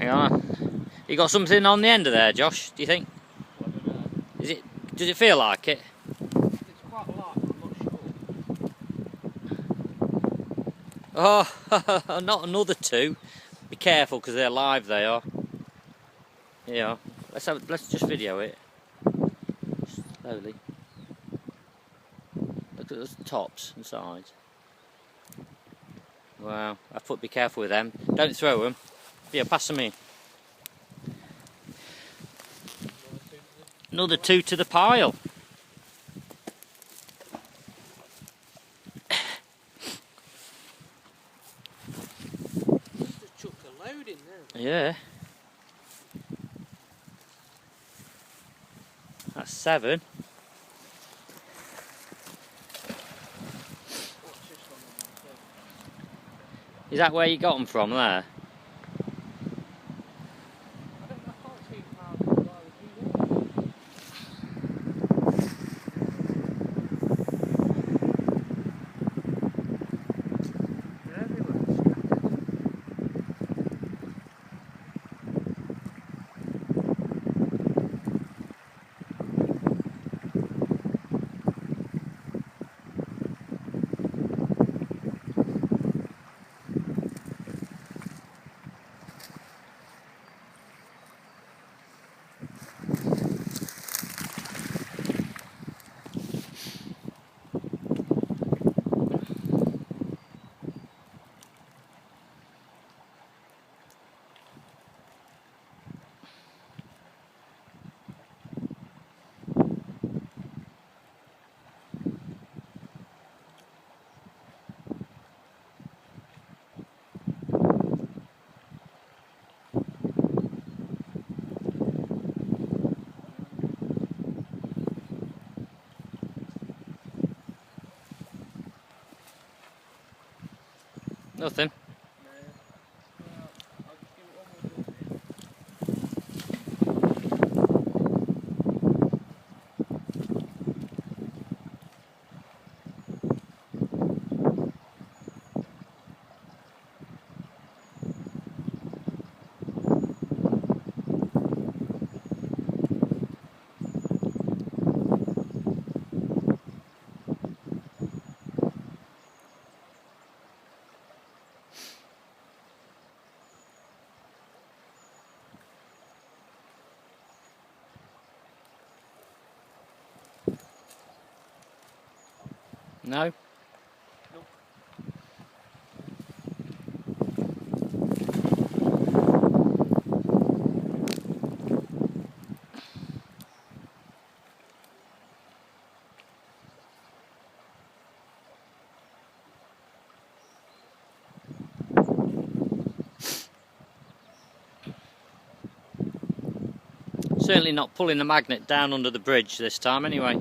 Hang on. You got something on the end of there, Josh, do you think? Well, I don't know. Does it feel like it? It's quite light, but I'm not sure. Oh, not another two. Be careful because they're live, they are. Yeah. Let's just video it. Slowly. Look at those tops and sides. Wow, I've put be careful with them. Don't throw them. Yeah, pass them in. Another two to the pile. Just chuck a load in there. Yeah. That's 7. Is that where you got them from there? Nothing. No? Nope. Certainly not pulling the magnet down under the bridge this time anyway.